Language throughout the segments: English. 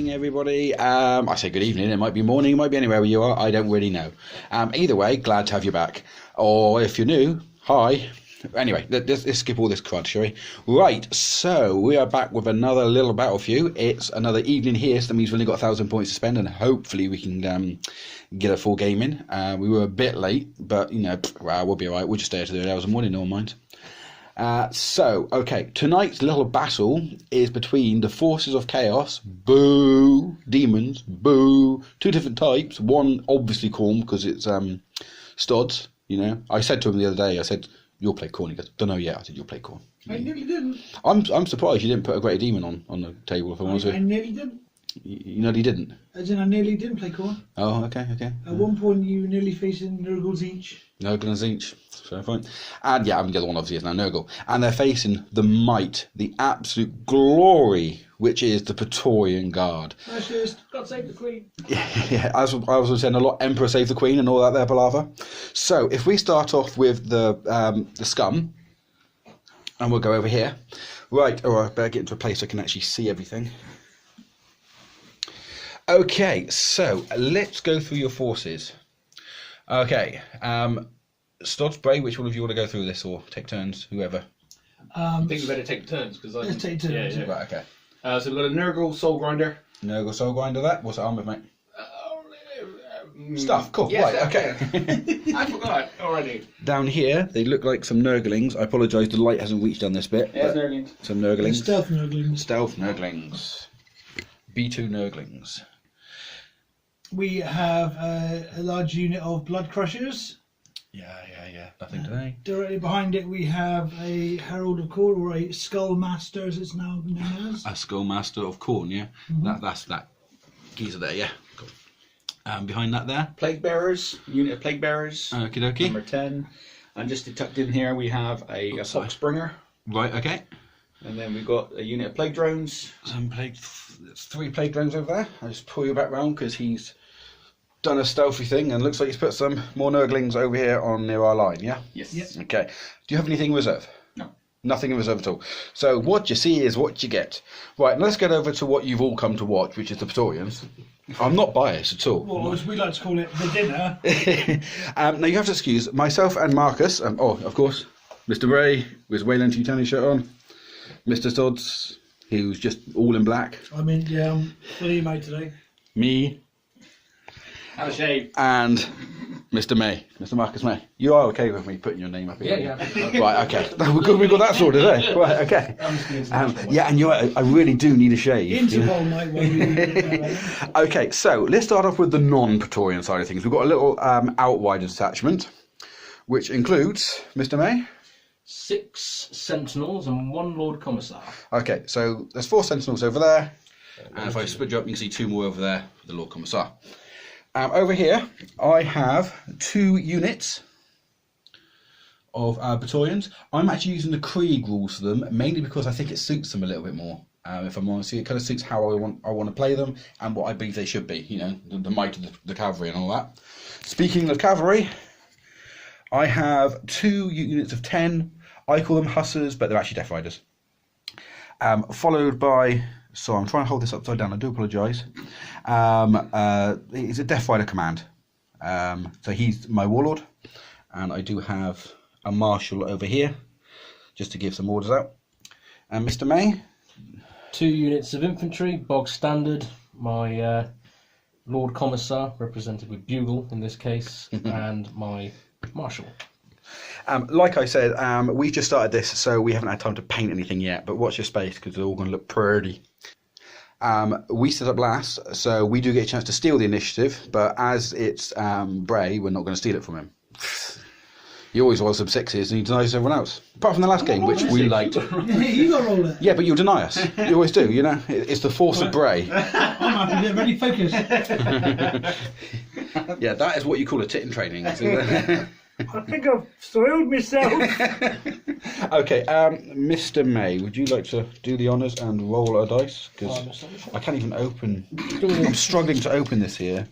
evening, everybody. I say good evening. It might be morning, it might be anywhere where you are. I don't really know. Either way, glad to have you back. Or if you're new, hi. Anyway, let's skip all this crud, shall we? Right, so we are back with another little battle for you. It's another evening here, so that means we've only got 1,000 points to spend, and hopefully we can get a full game in. We were a bit late, but, you know, well, we'll be all right. We'll just stay to the early hours of the morning, no one mind. Okay, tonight's little battle is between the forces of chaos, boo, demons, boo, two different types, one obviously Khorne because it's Stods, you know. I said to him the other day, I said, you'll play Khorne. He goes, don't know yet. I said, you'll play Khorne. I nearly didn't. I'm surprised you didn't put a Greater Demon on the table, if I'm honest with I you. nearly didn't. You nearly didn't? As in, I nearly didn't play Khorne. Oh, okay. At one point, you were nearly facing Nurgle Tzeentch. Nurgle and Tzeentch, fair point. And yeah, I mean, the other one obviously is now Nurgle. And they're facing the might, the absolute glory, which is the Praetorian Guard. Fascist, God save the Queen. Yeah, as I was saying a lot, Emperor save the Queen and all that there palaver. So if we start off with the scum, and we'll go over here. Right, all right, better get into a place so I can actually see everything. Okay, so let's go through your forces. Okay, Stods, Bray, which one of you want to go through this, or take turns, whoever? I think we better take turns because Let's take turns. Yeah. Right, okay. So we've got a Nurgle Soul Grinder. Nurgle Soul Grinder, that. What's it on with, mate? Stuff, cool, yes, right, okay. I forgot already. Down here, they look like some Nurglings. I apologise, the light hasn't reached down this bit. Yes, but Nurglings. some Nurglings. Stealth Nurglings. Stealth Nurglings. B2 Nurglings. We have a large unit of Blood Crushers. Yeah. Nothing today. Directly behind it, we have a Herald of Khorne, or a Skull Master, as it's now known as. A Skullmaster of Khorne, yeah? Mm-hmm. That's that geezer there, yeah. Cool. Behind that there. Plague Bearers, unit of Plague Bearers. Okie dokie. Number 10. And just tucked in here, we have a Foxbringer. Right, okay. And then we've got a unit of Plague Drones. Some there's 3 plague drones over there. I'll just pull you back round because he's done a stealthy thing and looks like he's put some more Nurglings over here on near our line, yeah? Yes. Yep. Okay. Do you have anything in reserve? No. Nothing in reserve at all. So what you see is what you get. Right, let's get over to what you've all come to watch, which is the Praetorians. I'm not biased at all. Well, as we like to call it, the dinner. Now you have to excuse myself and Marcus. Of course, Mr. Ray with Wayland Tutani shirt on. Mr. Stods, who's just all in black. I mean, yeah, I'm fully made today. Me. Have a shave. And Mr. May, Mr. Marcus May. You are okay with me putting your name up here? Yeah. Right, okay. We got that sorted, eh? Right, okay. Yeah, and I really do need a shave. Interval night while you Okay, so let's start off with the non-Praetorian side of things. We've got a little Outriders detachment, which includes Mr. May. 6 Sentinels and 1 Lord Commissar. Okay, so there's 4 Sentinels over there, and if I split you up, you can see 2 more over there for the Lord Commissar. Over here, I have 2 units of Praetorians. I'm actually using the Krieg rules for them, mainly because I think it suits them a little bit more. If I'm honest, it kind of suits how I want to play them and what I believe they should be. You know, the might of the cavalry and all that. Speaking of cavalry, I have 2 units of 10. I call them Hussars, but they're actually Death Riders. Followed by... So I'm trying to hold this upside down. I do apologise. It's a Death Rider command. So he's my warlord, and I do have a marshal over here, just to give some orders out. And Mr. May, 2 units of infantry, bog standard. My Lord Commissar, represented with bugle in this case, and my marshal. Like I said, we just started this, so we haven't had time to paint anything yet. But watch your space because they're all going to look pretty. We set up last, so we do get a chance to steal the initiative, but as it's Bray, we're not going to steal it from him. He always rolls some 6s and he denies everyone else. Apart from the last game, which we liked. You got to roll it. Yeah, but you'll deny us. You always do, you know. It's the force of Bray. I'm happy to get ready focused. Yeah, that is what you call a tit in training. I think I've soiled myself. Okay, Mr. May, would you like to do the honours and roll a dice? Because I can't even open. I'm struggling to open this here.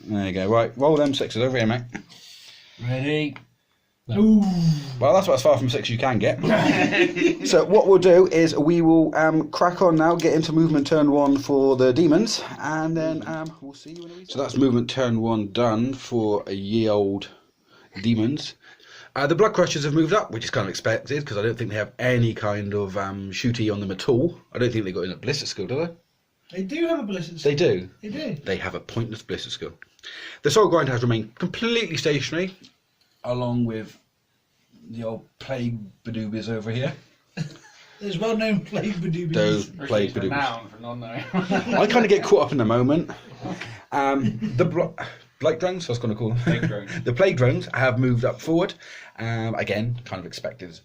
There you go. Right, roll them 6s over here, mate. Ready? Ooh. Well, that's about as far from 6 you can get. So what we'll do is we will crack on now, get into movement turn 1 for the demons, and then we'll see you in a wee. So that's movement turn 1 done for a ye old demons. The blood crushers have moved up, which is kind of expected because I don't think they have any kind of shooty on them at all. I don't think they got in a ballistic skill, do they? They do have a ballistic skill. They do. They do. They have a pointless ballistic skill. The soul grinder has remained completely stationary, along with the old plague badoobies over here. There's well-known plague badoobies. Those plague badoobies. Noun for non-knowing. I kind of get caught up in the moment. Blight drones, I was going to call them. Plague drones. The plague drones have moved up forward. Again, kind of expected.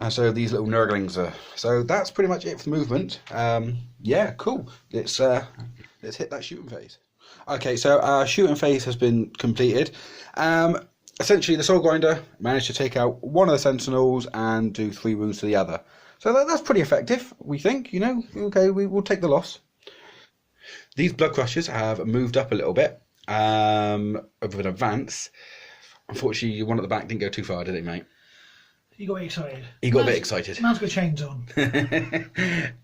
So these little nurglings are. So that's pretty much it for the movement. Yeah, cool. Let's hit that shooting phase. Okay, so our shooting phase has been completed. Essentially, the soul grinder managed to take out one of the sentinels and do 3 wounds to the other. So that's pretty effective, we think. You know, okay, we will take the loss. These blood crushers have moved up a little bit over an advance. Unfortunately, one at the back didn't go too far, did he, mate? He got excited. He got a bit excited. Man's got chains on.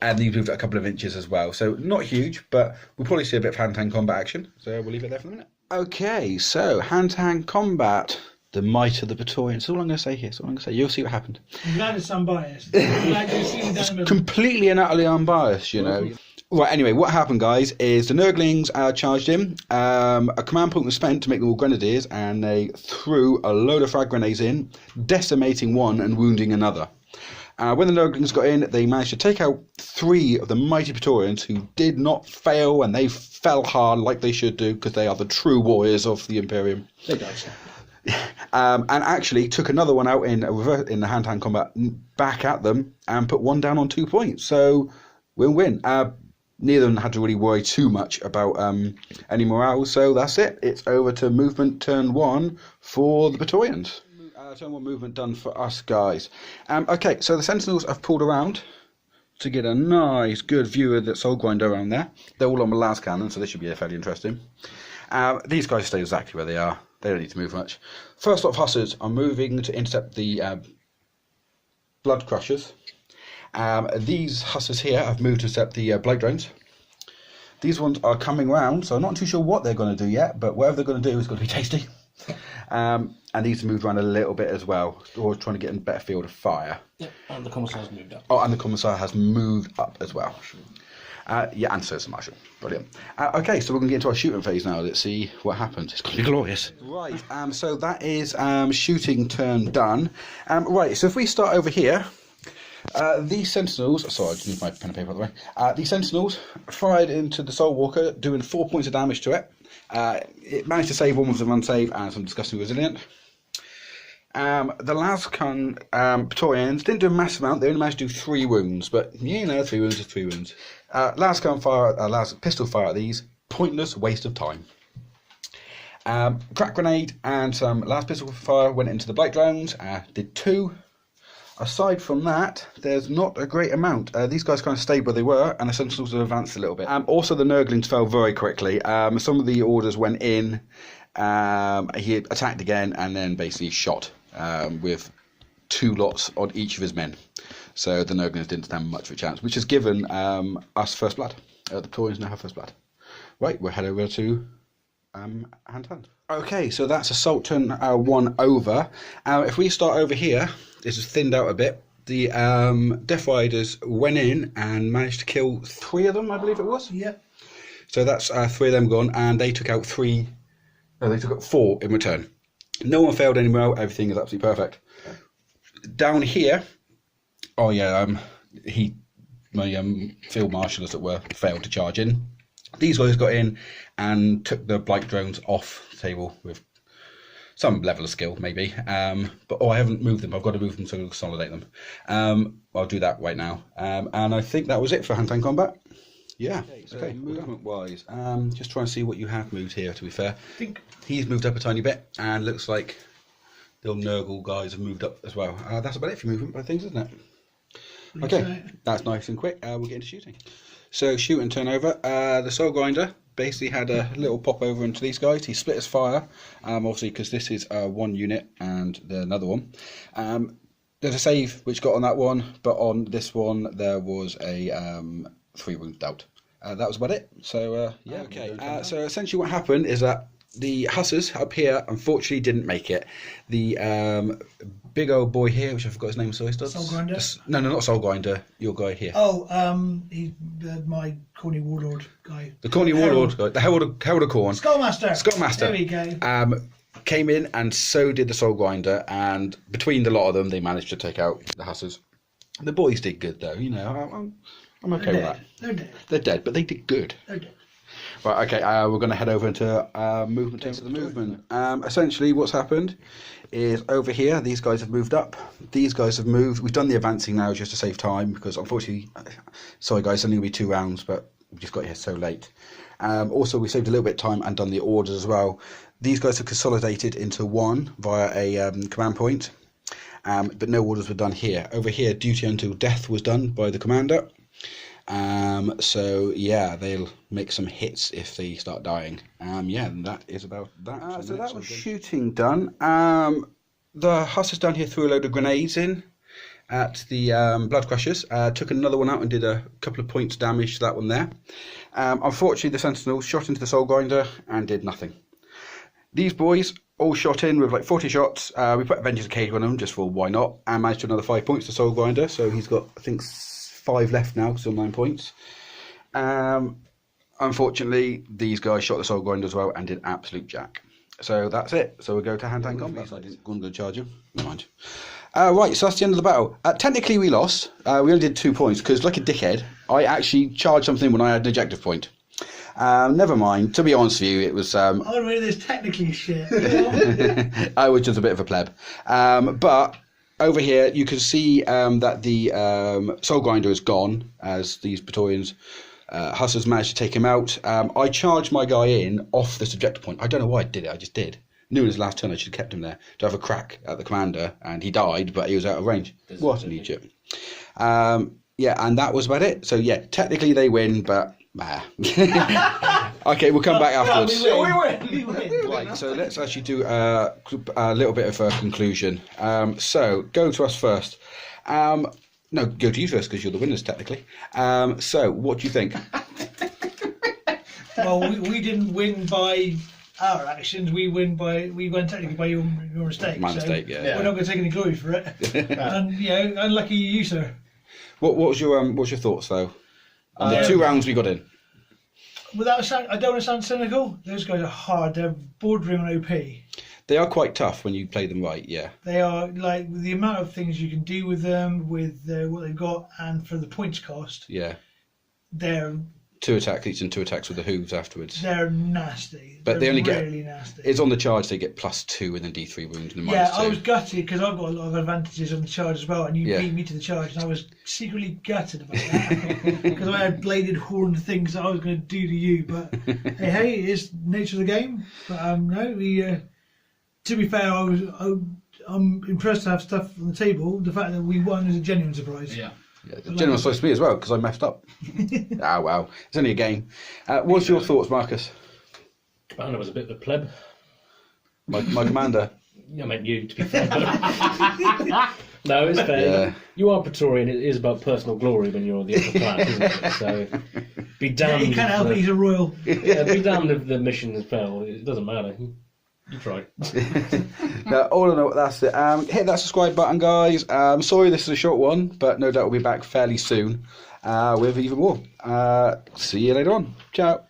And he moved a couple of inches as well. So not huge, but we'll probably see a bit of hand-to-hand combat action. So we'll leave it there for the minute. Okay, so hand-to-hand combat. The might of the Praetorians. That's all I'm going to say here. That's all I'm going to say. You'll see what happened. I'm glad it's unbiased. I'm glad you've seen it down the middle. Completely and utterly unbiased, you know. Right, anyway, what happened, guys, is the Nurglings charged him. A command point was spent to make them all grenadiers, and they threw a load of frag grenades in, decimating one and wounding another. When the Nurglings got in, they managed to take out 3 of the mighty Praetorians who did not fail, and they fell hard like they should do, because they are the true warriors of the Imperium. They died. And actually took another one out in the hand-to-hand combat back at them and put one down on 2 points. So win-win. Neither of them had to really worry too much about any morale. So that's it. It's over to movement turn 1 for the Praetorians. Turn 1 movement done for us, guys. Okay, so the Sentinels have pulled around to get a nice, good view of the soul grinder around there. They're all on the last cannon, so this should be fairly interesting. These guys stay exactly where they are. They don't need to move much. First lot of hussars are moving to intercept the blood crushers. These hussars here have moved to intercept the blight drones. These ones are coming round, so I'm not too sure what they're going to do yet, but whatever they're going to do is going to be tasty. And these have moved around a little bit as well, or trying to get in a better field of fire. Yep, and the commissar's moved up. Oh, and the commissar has moved up as well. Yeah, and so is the marshal. Brilliant. Okay, so we're going to get into our shooting phase now. Let's see what happens. It's going to be glorious. Right, so that is shooting turn done. Right, so if we start over here, these sentinels... Sorry, I just moved my pen and paper out of the way. These sentinels fired into the Soul Walker, doing 4 points of damage to it. It managed to save one with them unsaved and some disgusting resilient. The Lascun Praetorians didn't do a massive amount. They only managed to do 3 wounds, but you know, 3 wounds is 3 wounds. Lascun fire, pistol fire at these, pointless waste of time. Crack grenade and some last pistol fire went into the blight drones. Did 2. Aside from that, there's not a great amount. These guys kind of stayed where they were, and the sentinels have advanced a little bit. Also, the Nurglings fell very quickly. Some of the orders went in. He attacked again, and then basically shot with 2 lots on each of his men. So the Nurglings didn't stand much of a chance, which has given us first blood. The Praetorians now have first blood. Right, we'll head over to hand-to-hand. Okay, so that's assault turn 1 over. If we start over here, this is thinned out a bit. The Death Riders went in and managed to kill 3 of them, I believe it was. Yep. So that's 3 of them gone, and they took out 3. No, they took out 4 in return. No one failed anymore. Everything is absolutely perfect. Down here, oh yeah, my field marshal, as it were, failed to charge in. These guys got in and took the blight drones off the table with some level of skill, maybe. But I haven't moved them. I've got to move them to consolidate them. I'll do that right now. And I think that was it for hand-to-hand combat. Yeah. Okay. Movement-wise, just trying to see what you have moved here. To be fair, I think he's moved up a tiny bit, and looks like the old Nurgle guys have moved up as well. That's about it for movement by things, isn't it? Okay, that's nice and quick. We'll get into shooting. So shoot and turn over. The Soul Grinder basically had a little pop over into these guys. He split his fire, obviously because this is one unit and another one. There's a save which got on that one, but on this one there was a 3 wound dealt. That was about it. So yeah, okay. So essentially what happened is that the Hussars up here unfortunately didn't make it. The big old boy here, which I forgot his name, Soul Grinder? No, not Soul Grinder. Your guy here. Oh, he's my Corny Warlord guy. The Corny Warlord guy. The Herald of Khorne. Skullmaster. There we go. Came in, and so did the Soul Grinder, and between the lot of them, they managed to take out the Hussars. The boys did good, though. You know, I'm okay with that. They're dead. They're dead, but they did good. They're dead. Right, okay, we're going to head over into movement into the movement. Essentially, what's happened is over here, these guys have moved up. These guys have moved. We've done the advancing now just to save time, because unfortunately, sorry guys, it's only going to be 2 rounds, but we just got here so late. Also, we saved a little bit of time and done the orders as well. These guys have consolidated into one via a command point, but no orders were done here. Over here, duty until death was done by the commander. So yeah, they'll make some hits if they start dying. Yeah, and that is about that. So that was shooting done. The Hussars down here threw a load of grenades in at the Blood Crushers. Took another one out and did a couple of points damage to that one there. Unfortunately, the Sentinels shot into the Soul Grinder and did nothing. These boys all shot in with like 40 shots. We put Avengers Cage on them just for why not, and managed to another 5 points to Soul Grinder. So he's got, I think, 5 left now, still 9 points. Unfortunately, these guys shot the Soul Grinder as well and did absolute jack. So that's it. So we'll go to hand-to-hand combat. I didn't go charge him. Never mind. Right, so that's the end of the battle. Technically, we lost. We only did 2 points because, like a dickhead, I actually charged something when I had an ejective point. Never mind. To be honest with you, it was. Oh, really? There's technically shit. I was just a bit of a pleb. But over here, you can see that the Soul Grinder is gone as these Praetorians. Hussars managed to take him out. I charged my guy in off this objective point. I don't know why I did it. I just did. Knew in his last turn I should have kept him there to have a crack at the commander, and he died, but he was out of range. What an idiot. Yeah, and that was about it. So yeah, technically they win, but. Okay, we'll come back afterwards. We win. Right, so let's actually do a little bit of a conclusion. So go to us first. No, go to you first because you're the winners technically. So what do you think? Well, we didn't win by our actions. We won technically by your mistake. My mistake, yeah. We're not going to take any glory for it. And unlucky you, sir. What was your thoughts though? On the 2 rounds we got in. I don't want to sound cynical. Those guys are hard. They're bordering on OP. They are quite tough when you play them right. Yeah. They are, like, the amount of things you can do with them, with what they've got, and for the points cost. Yeah. They're 2 attacks each and 2 attacks with the hooves afterwards. They're nasty. But they only really nasty. It's on the charge they get +2 and then D3 wounds and yeah, -2. I was gutted because I've got a lot of advantages on the charge as well, and you beat me to the charge, and I was secretly gutted about that because I had bladed horned things that I was going to do to you. But hey, it is nature of the game. But no, we. To be fair, I'm impressed to have stuff on the table. The fact that we won is a genuine surprise. Yeah. Yeah, the general supposed to be as well because I messed up. Ah, well, it's only a game. What's your thoughts, Marcus? Commander was a bit of a pleb. My commander. I meant you, to be fair. No, it's fair. Yeah. You are Praetorian. It is about personal glory when you're the upper class, isn't it? So be damned. He can't help it. He's a royal. Yeah, be damned if the mission has failed. It doesn't matter. You tried. No, all in all, that's it. Hit that subscribe button, guys. Sorry this is a short one, but no doubt we'll be back fairly soon with even more. See you later on. Ciao.